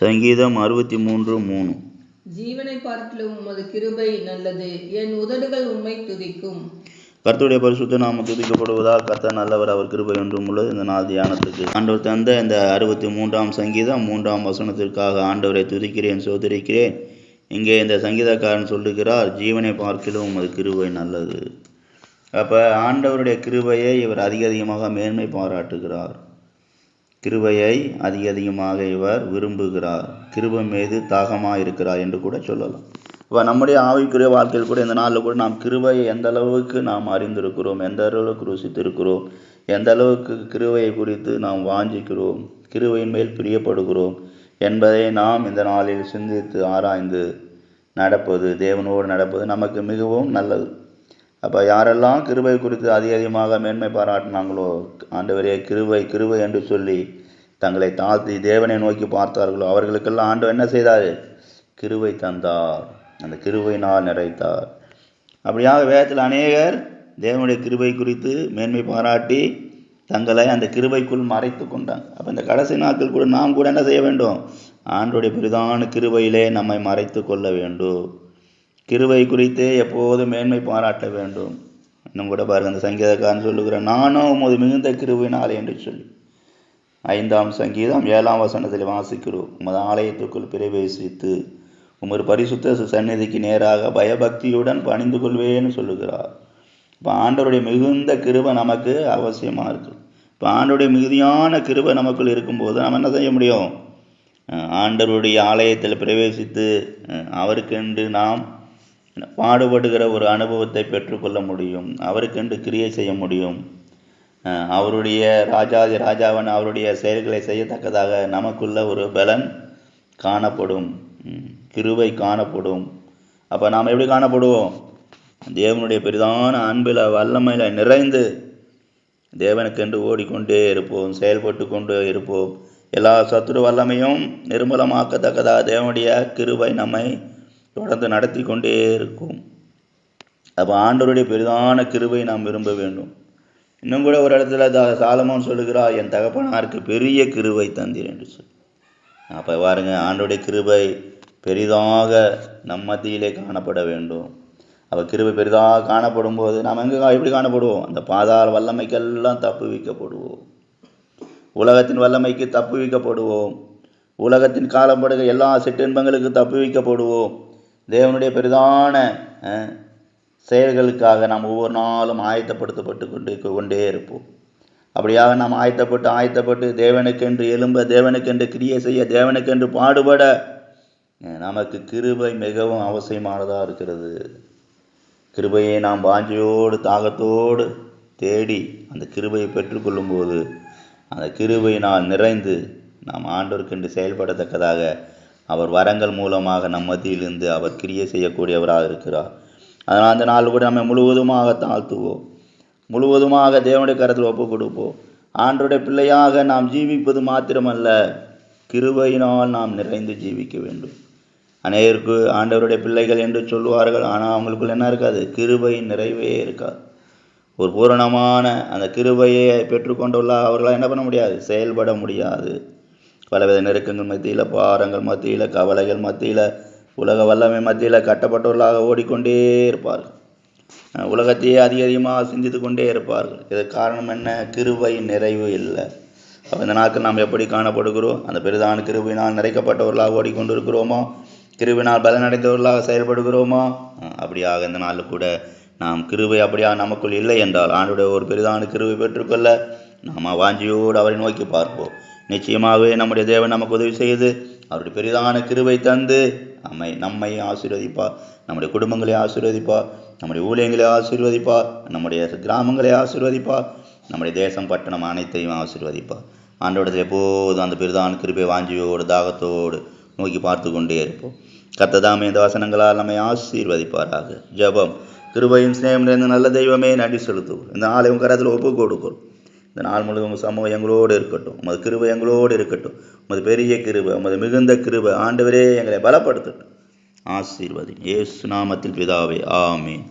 சங்கீதம் 63:3. ஜீவனை பார்க்கிலும் உமது கிருபை நல்லது, என் உதடுகள் உம்மை துதிக்கும். கர்த்தருடைய பரிசுத்த நாமம் துதிக்கப்படுவதால். கர்த்தர் நல்லவர், அவர் கிருபை ஒன்றும் உள்ளது. இந்த நாள் தியானத்துக்கு ஆண்டவர் தந்த இந்த 63ஆம் சங்கீதம் 3ஆம் வசனத்திற்காக ஆண்டவரை துதிக்கிறேன், சோதரிக்கிறேன். இங்கே இந்த சங்கீதக்காரன் சொல்லுகிறார், ஜீவனை பார்க்கிலும் உமது கிருபை நல்லது. அப்போ ஆண்டவருடைய கிருபையை இவர் அதிகமாக மேன்மை பாராட்டுகிறார். கிருபையை அதிகமாக இவர் விரும்புகிறார். கிருபை மீது தாகமாக இருக்கிறார் என்று கூட சொல்லலாம். இப்போ நம்முடைய ஆவிக்குரிய வாழ்க்கையில் கூட இந்த நாளில் கூட நாம் கிருபையை எந்த அளவுக்கு நாம் அறிந்திருக்கிறோம், எந்த அளவுக்கு ருசித்திருக்கிறோம், எந்த அளவுக்கு கிருபையை குறித்து நாம் வாஞ்சிக்கிறோம், கிருபையின் மேல் பிரியப்படுகிறோம் என்பதை நாம் இந்த நாளில் சிந்தித்து ஆராய்ந்து நடப்பது, தேவனோடு நடப்பது நமக்கு மிகவும் நல்லது. அப்போ யாரெல்லாம் கிருபை குறித்து அதிகமாக மேன்மை பாராட்டினாங்களோ, ஆண்டவரே கிருபை கிருபை என்று சொல்லி தங்களை தாழ்த்தி தேவனை நோக்கி பார்த்தார்களோ, அவர்களுக்கெல்லாம் ஆண்டவர் என்ன செய்தார்? கிருபை தந்தார், அந்த கிருபையினால் நிறைத்தார். அப்படியாக வேதத்தில் அநேகர் தேவனுடைய கிருபை குறித்து மேன்மை பாராட்டி தங்களை அந்த கிருபைக்குள் மறைத்து கொண்டாங்க. அப்போ இந்த கடைசி நாட்கள் கூட நாம் கூட என்ன செய்ய வேண்டும்? ஆண்டவருடைய பெரிதான கிருபையிலே நம்மை மறைத்து கொள்ள வேண்டும். கிருபை குறித்தே எப்போதும் மேன்மை பாராட்ட வேண்டும். இன்னும் கூட பாருங்கள், அந்த சங்கீதக்காரன் சொல்லுகிறேன், நானும் உமது மிகுந்த கிருபையினாலே என்று சொல்லி 5ஆம் சங்கீதம் 7ஆம் வசனத்தில் வாசிக்கிறோம். உமது ஆலயத்துக்குள் பிரவேசித்து உமது பரிசுத்த சந்நிதிக்கு நேராக பயபக்தியுடன் பணிந்து கொள்வேன்னு சொல்லுகிறார். இப்போ ஆண்டவருடைய மிகுந்த கிருபை நமக்கு அவசியமாக இருக்குது. இப்போ ஆண்டவருடைய மிகுதியான கிருபை நமக்குள் இருக்கும்போது நம்ம என்ன செய்ய முடியும்? ஆண்டவருடைய ஆலயத்தில் பிரவேசித்து அவருக்கென்று நாம் பாடுபடுகிற ஒரு அனுபவத்தை பெற்றுக்கொள்ள முடியும். அவருக்கென்று கிரியை செய்ய முடியும். அவருடைய ராஜாவன் அவருடைய செயல்களை செய்யத்தக்கதாக நமக்குள்ள ஒரு பலன் காணப்படும், கிருபை காணப்படும். அப்போ நாம் எப்படி காணப்படுவோம்? தேவனுடைய பெரிதான அன்பில் வல்லமையில் நிறைந்து தேவனுக்கென்று ஓடிக்கொண்டே இருப்போம், செயல்பட்டு கொண்டே இருப்போம். எல்லா சத்துரு வல்லமையும் நிர்மூலமாக்கத்தக்கதாக தேவனுடைய கிருபை நம்மை தொடர்ந்து நடத்தி கொண்டே இருக்கும். அப்போ ஆண்டவருடைய பெரிதான கிருபை நாம் விரும்ப வேண்டும். இன்னும் கூட ஒரு இடத்துல சாலமோன் சொல்லுகிறார், என் தகப்பனாருக்கு பெரிய கிருபை தந்தீர் என்று சொல்லி. அப்போ பாருங்க, ஆண்டவருடைய கிருபை பெரிதாக நம் மத்தியிலே காணப்பட வேண்டும். அப்போ கிருபை பெரிதாக காணப்படும் போது நாம் எப்படி காணப்படுவோம்? அந்த பாதாள வல்லமைக்கெல்லாம் தப்புவிக்கப்படுவோம், உலகத்தின் வல்லமைக்கு தப்புவிக்கப்படுவோம், உலகத்தின் காலப்படுக எல்லா சிற்றின்பங்களுக்கு தப்புவிக்கப்படுவோம். தேவனுடைய பெரிதான செயல்களுக்காக நாம் ஒவ்வொரு நாளும் ஆயத்தப்படுத்தப்பட்டு கொண்டே இருப்போம். அப்படியாக நாம் ஆயத்தப்பட்டு தேவனுக்கென்று எழும்ப, தேவனுக்கென்று கிரியை செய்ய, தேவனுக்கென்று பாடுபட நமக்கு கிருபை மிகவும் அவசியமானதாக இருக்கிறது. கிருபையை நாம் வாஞ்சையோடு தாகத்தோடு தேடி அந்த கிருபையை பெற்றுக்கொள்ளும் போது அந்த கிருபையினால் நிறைந்து நாம் ஆண்டவருக்கென்று செயல்படத்தக்கதாக அவர் வரங்கள் மூலமாக நம் மத்தியிலிருந்து அவர் கிரியை செய்யக்கூடியவராக இருக்கிறார். அதனால் அந்த நாள் கூட நம்ம முழுவதுமாக தாழ்த்துவோம், முழுவதுமாக தேவனுடைய கரத்தில் ஒப்பு கொடுப்போம். ஆண்டவருடைய பிள்ளையாக நாம் ஜீவிப்பது மாத்திரமல்ல, கிருபையினால் நாம் நிறைந்து ஜீவிக்க வேண்டும். அநேகருக்கு ஆண்டவருடைய பிள்ளைகள் என்று சொல்லுவார்கள், ஆனால் அவங்களுக்குள்ள என்ன இருக்காது? கிருபை நிறைவே இருக்காது. ஒரு பூரணமான அந்த கிருபையை பெற்றுக்கொண்டுள்ள அவர்களால் என்ன பண்ண முடியாது? செயல்பட முடியாது. பலவித நெருக்கங்கள் மத்தியில், பாரங்கள் மத்தியில், கவலைகள் மத்தியில், உலக வல்லமை மத்தியில் கட்டப்பட்டவர்களாக ஓடிக்கொண்டே இருப்பார்கள். உலகத்தையே அதிகமாக சிந்தித்து கொண்டே இருப்பார்கள். இதற்கு காரணம் என்ன? கிருபை நிறைவு இல்லை. அப்போ இந்த நாட்கள் நாம் எப்படி காணப்படுகிறோம்? அந்த பெரிதான கிருபையினால் நிறைக்கப்பட்டவர்களாக ஓடிக்கொண்டு இருக்கிறோமோ? கிருபையினால் பலனடைந்தவர்களாக செயல்படுகிறோமோ? அப்படியாக இந்த நாளில் கூட நாம் கிருபை அப்படியாக நமக்குள் இல்லை என்றால், ஆண்டுடைய ஒரு பெரிதான கிருபை பெற்றுக்கொள்ள நாம் வாஞ்சியோடு அவரை நோக்கி பார்ப்போம். நிச்சயமாகவே நம்முடைய தேவன் நமக்கு உதவி செய்து அவருடைய பெரிதான கிருபை தந்து நம்மை ஆசீர்வதிப்பார், நம்முடைய குடும்பங்களை ஆசீர்வதிப்பார், நம்முடைய ஊழியங்களை ஆசீர்வதிப்பார், நம்முடைய கிராமங்களை ஆசீர்வதிப்பார், நம்முடைய தேசம் பட்டணம் அனைத்தையும் ஆசீர்வதிப்பார். ஆண்டவரிடத்தில் எப்போதும் அந்த பெரிதான கிருபை வாஞ்சியோடு தாகத்தோடு நோக்கி பார்த்து கொண்டே இருப்போம். கர்த்ததாமே இந்த வசனங்களால் நம்மை ஆசீர்வதிப்பாராக. ஜெபம். கிருபையும் சிநேகம் நிறைந்த நல்ல தெய்வமே, நன்றி செலுத்துவோம். இந்த நாளை உங்கள் கரத்தில் ஒப்பு கொடுக்கிறோம். இந்த நாள் முழுவதும் உங்கள் சமூகம் எங்களோடு இருக்கட்டும், உமது கிருபை எங்களோடு இருக்கட்டும். உமது பெரிய கிருபை, உமது மிகுந்த கிருபை ஆண்டவரே எங்களை பலப்படுத்தட்டும். ஆசீர்வதி. இயேசு நாமத்தில் பிதாவே, ஆமென்.